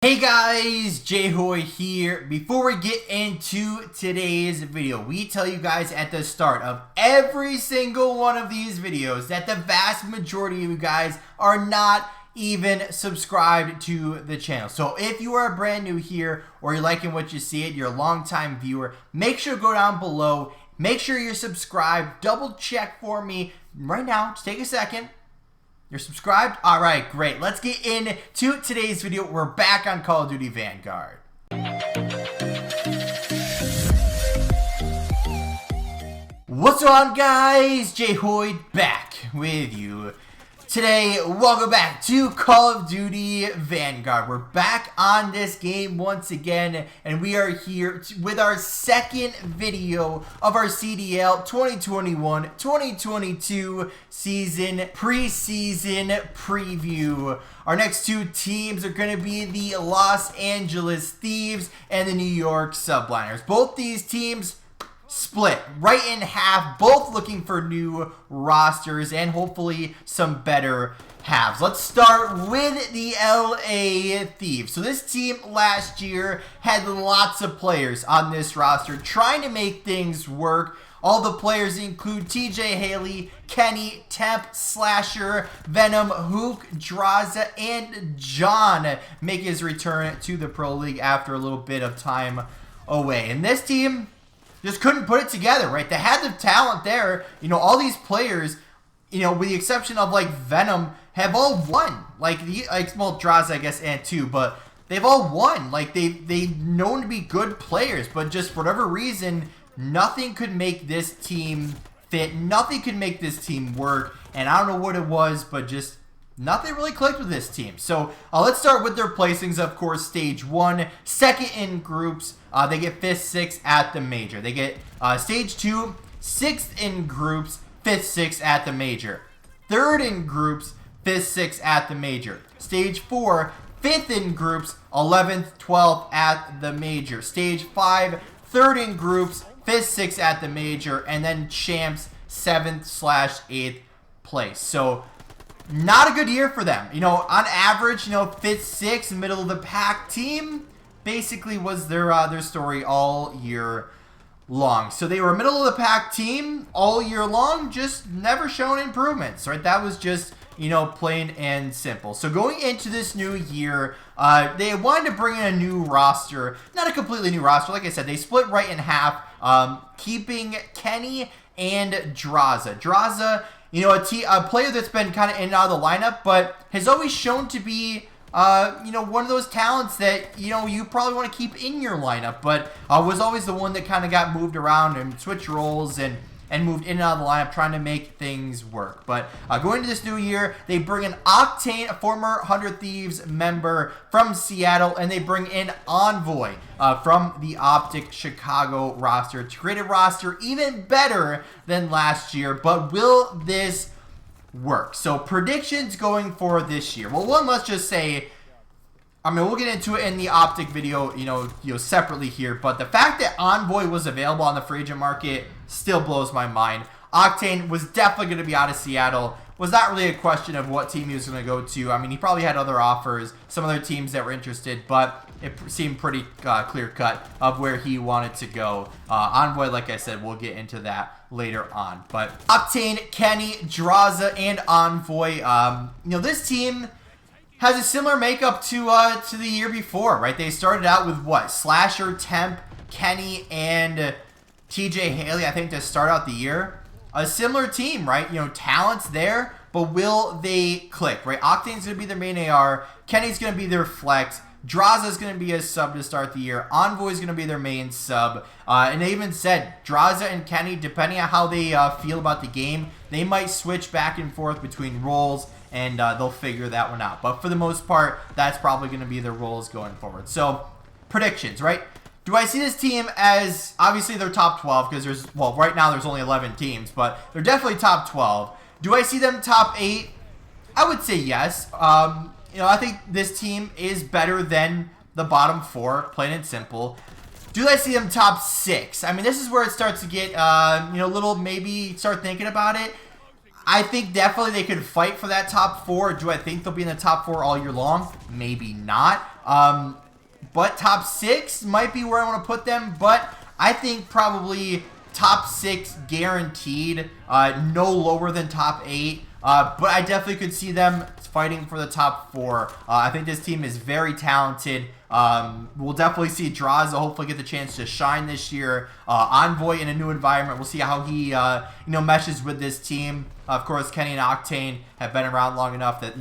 Hey guys, J-Hoy here. Before we get into today's video, we tell you guys at the start of every single one of these videos that the vast majority of you guys are not even subscribed to the channel. So if you are brand new here or you're liking what you see, you're a long-time viewer, make sure to go down below, make sure you're subscribed, double check for me right now. Just take a second. You're subscribed? Alright, great. Let's get into today's video. We're back on Call of Duty Vanguard. What's on, guys? J-Hoy back with you. Today, welcome back to Call of Duty Vanguard. We're back on this game once again, and we are here with our second video of our CDL 2021-2022 season preseason preview. Our next two teams are going to be the Los Angeles Thieves and the New York Subliners. Both these teams split right in half, both looking for new rosters and hopefully some better halves. Let's start with the LA Thieves. So this team last year had lots of players on this roster trying to make things work. All the players include TJ Haley, Kenny, Temp, Slasher, Venom, Hook, Draza, and John make his return to the Pro League after a little bit of time away. And this team just couldn't put it together, right? They had the talent there. You know, all these players, you know, with the exception of, like, Venom, have all won. Like, well, Draza, I guess, and two, but they've all won. Like, they've known to be good players, but just for whatever reason, nothing could make this team fit. Nothing could make this team work, and I don't know what it was, but just nothing really clicked with this team. So let's start with their placings. Of course, stage 1, second in groups. They get 5th, 6th at the major. They get stage 2, 6th in groups, 5th, 6th at the major. 3rd in groups, 5th, 6th at the major. Stage 4, 5th in groups, 11th, 12th at the major. Stage 5, 3rd in groups, 5th, 6th at the major. And then champs, 7th/8th place. So not a good year for them. You know, on average, you know, 5th, 6th, middle of the pack team basically was their story all year long. So they were a middle of the pack team all year long, just never shown improvements, right? That was just, you know, plain and simple. So going into this new year, they wanted to bring in a new roster, not a completely new roster. Like I said, they split right in half, keeping Kenny and Draza. Draza, you know, a player that's been kind of in and out of the lineup, but has always shown to be, you know, one of those talents that, you know, you probably want to keep in your lineup, but was always the one that kind of got moved around and switched roles and moved in and out of the lineup trying to make things work. But going into this new year, they bring in Octane, a former 100 Thieves member from Seattle, and they bring in Envoy from the Optic Chicago roster to create a roster even better than last year. But will this work? So predictions going for this year. Well, one, let's just say, I mean, we'll get into it in the Optic video, you know, separately here, but the fact that Envoy was available on the free agent market still blows my mind. Octane was definitely going to be out of Seattle. Was not really a question of what team he was going to go to. I mean, he probably had other offers, some other teams that were interested, but it seemed pretty clear-cut of where he wanted to go. Envoy, like I said, we'll get into that later on. But Octane, Kenny, Draza, and Envoy, you know, this team has a similar makeup to the year before, right? They started out with what? Slasher, Temp, Kenny, and TJ Haley, I think, to start out the year. A similar team, right? You know, talent's there, but will they click, right? Octane's going to be their main AR. Kenny's going to be their flex. Draza's going to be a sub to start the year. Envoy's going to be their main sub. And they even said Draza and Kenny, depending on how they feel about the game, they might switch back and forth between roles, and they'll figure that one out. But for the most part, that's probably going to be their roles going forward. So, predictions, right? Do I see this team as, obviously they're top 12, because there's, well, right now there's only 11 teams, but they're definitely top 12. Do I see them top 8? I would say yes. You know, I think this team is better than the bottom 4, plain and simple. Do I see them top 6? I mean, this is where it starts to get, you know, a little, maybe start thinking about it. I think definitely they could fight for that top 4. Do I think they'll be in the top 4 all year long? Maybe not. But top 6 might be where I want to put them. But I think probably top 6 guaranteed. No lower than top 8. But I definitely could see them fighting for the top 4. I think this team is very talented. We'll definitely see Draza hopefully get the chance to shine this year. Envoy in a new environment. We'll see how he meshes with this team. Of course, Kenny and Octane have been around long enough that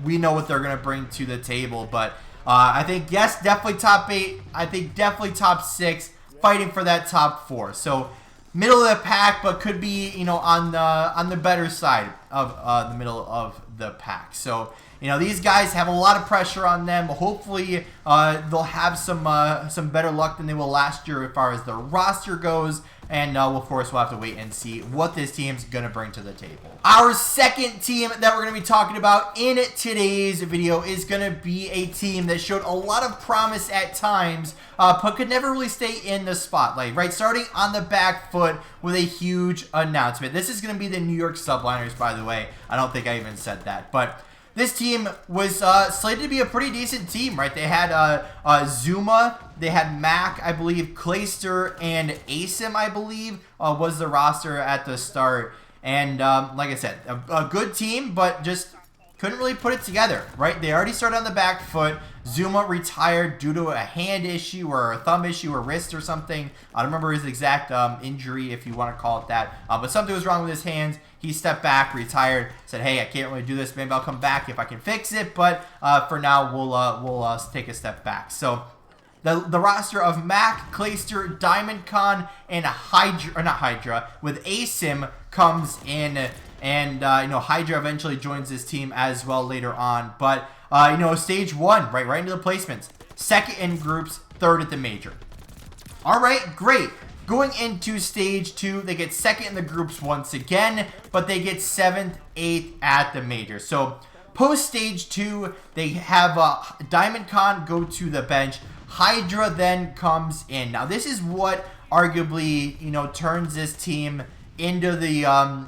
we know what they're going to bring to the table. But I think yes, definitely top 8. I think definitely top 6, fighting for that top 4. So middle of the pack, but could be on the better side of the middle of the pack. So these guys have a lot of pressure on them. Hopefully they'll have some better luck than they will last year as far as the roster goes. And of course, we'll have to wait and see what this team's going to bring to the table. Our second team that we're going to be talking about in today's video is going to be a team that showed a lot of promise at times, but could never really stay in the spotlight, right? Starting on the back foot with a huge announcement. This is going to be the New York Subliners, by the way. I don't think I even said that, but this team was slated to be a pretty decent team, right? They had Zuma, they had Mac, I believe, Clayster, and Asim, I believe, was the roster at the start. And like I said, a good team, but just couldn't really put it together, right? They already started on the back foot. Zuma retired due to a hand issue or a thumb issue or wrist or something. I don't remember his exact injury, if you want to call it that. But something was wrong with his hands. He stepped back, retired, said, hey, I can't really do this. Maybe I'll come back if I can fix it. But for now, we'll take a step back. So the roster of Mac, Clayster, Diamond Con, and Hydra, or not Hydra, with Asim comes in. And, Hydra eventually joins this team as well later on. But, stage 1, right into the placements. Second in groups, third at the major. All right, great. Going into stage 2, they get second in the groups once again, but they get 7th, 8th at the major. So, post stage 2, they have Diamond Con go to the bench. Hydra then comes in. Now, this is what arguably, turns this team into the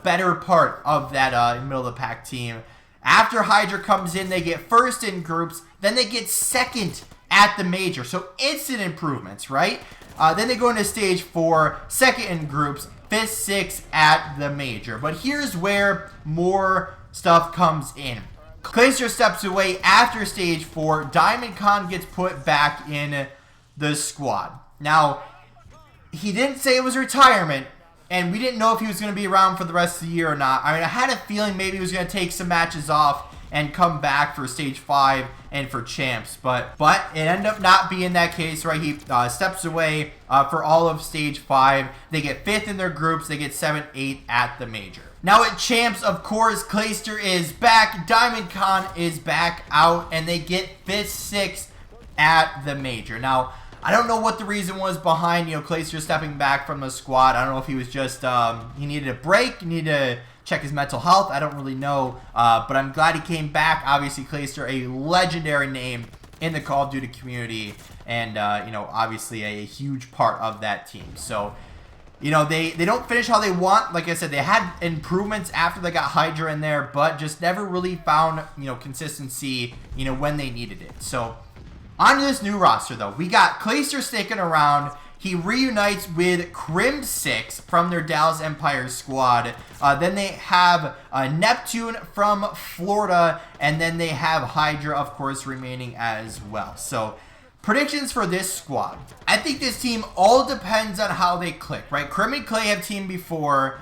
better part of that middle of the pack team. After Hydra comes in, they get first in groups, then they get second at the major. So instant improvements, right? Then they go into stage 4, second in groups, 5th, 6th at the major. But here's where more stuff comes in. Clayster steps away after stage 4. Diamond Con gets put back in the squad. Now, he didn't say it was retirement, and we didn't know if he was going to be around for the rest of the year or not. I mean, I had a feeling maybe he was going to take some matches off and come back for stage 5 and for champs. But it ended up not being that case, right? He steps away for all of stage 5. They get 5th in their groups. They get 7th, 8th at the major. Now at champs, of course, Clayster is back. Diamond Con is back out. And they get 5th, 6th at the major. Now, I don't know what the reason was behind, Clayster stepping back from the squad. I don't know if he was just, he needed a break, he needed to check his mental health. I don't really know, but I'm glad he came back. Obviously, Clayster, a legendary name in the Call of Duty community, and, obviously a huge part of that team. So, they don't finish how they want. Like I said, they had improvements after they got Hydra in there, but just never really found, consistency, when they needed it. So, on to this new roster, though. We got Clayster sticking around. He reunites with Crim6 from their Dallas Empire squad. Then they have Neptune from Florida. And then they have Hydra, of course, remaining as well. So, predictions for this squad. I think this team all depends on how they click, right? Crim and Clay have teamed before.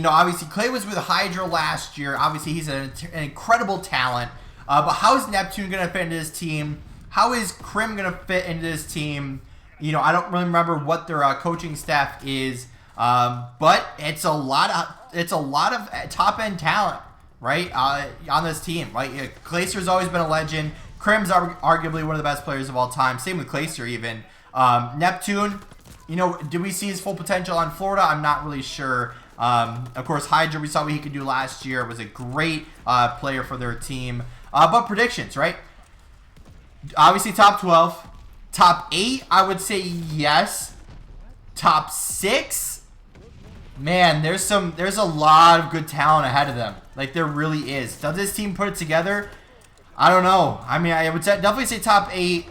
Obviously, Clay was with Hydra last year. Obviously, he's an incredible talent. But how is Neptune going to fit into this team? How is Crim going to fit into this team? I don't really remember what their coaching staff is, but it's a lot of top end talent, right? On this team, right? Clayster's always been a legend. Crim's arguably one of the best players of all time. Same with Clayster even. Neptune, did we see his full potential on Florida? I'm not really sure. Of course, Hydra, we saw what he could do last year. Was a great player for their team. But predictions, right? Obviously, top 12. Top 8, I would say yes. Top 6, man, there's a lot of good talent ahead of them. Like, there really is. Does this team put it together? I don't know. I mean, I would definitely say top 8.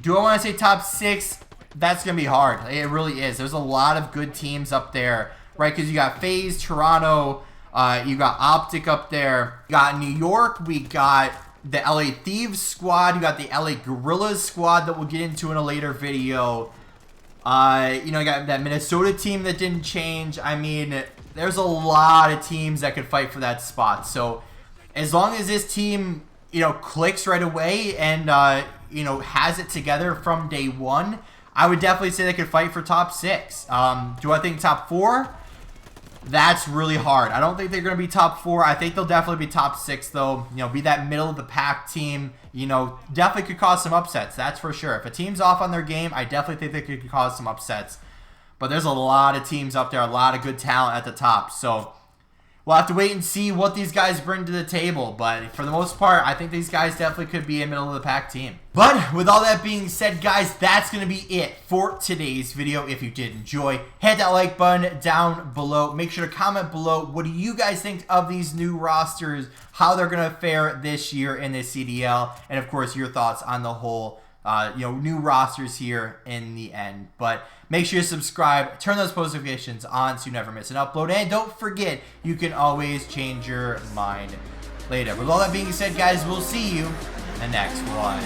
Do I want to say top 6? That's going to be hard. It really is. There's a lot of good teams up there, right? Because you got FaZe, Toronto, you got Optic up there. You got New York. We got the LA Thieves squad. You got the LA Gorillas squad that we'll get into in a later video. You know, you got that Minnesota team that didn't change. I mean, there's a lot of teams that could fight for that spot. So as long as this team, you know, clicks right away and, you know, has it together from day one, I would definitely say they could fight for top 6. Do I think top 4? That's really hard. I don't think they're going to be top 4. I think they'll definitely be top 6, though. You know, be that middle of the pack team. You know, definitely could cause some upsets. That's for sure. If a team's off on their game, I definitely think they could cause some upsets. But there's a lot of teams up there, a lot of good talent at the top. So we'll have to wait and see what these guys bring to the table. But for the most part, I think these guys definitely could be a middle of the pack team. But with all that being said, guys, that's going to be it for today's video. If you did enjoy, hit that like button down below. Make sure to comment below. What do you guys think of these new rosters? How they're going to fare this year in this CDL? And of course, your thoughts on the whole you know, new rosters here in the end. But make sure you subscribe, turn those post notifications on so you never miss an upload. And don't forget, you can always change your mind later. With all that being said, guys, we'll see you in the next one.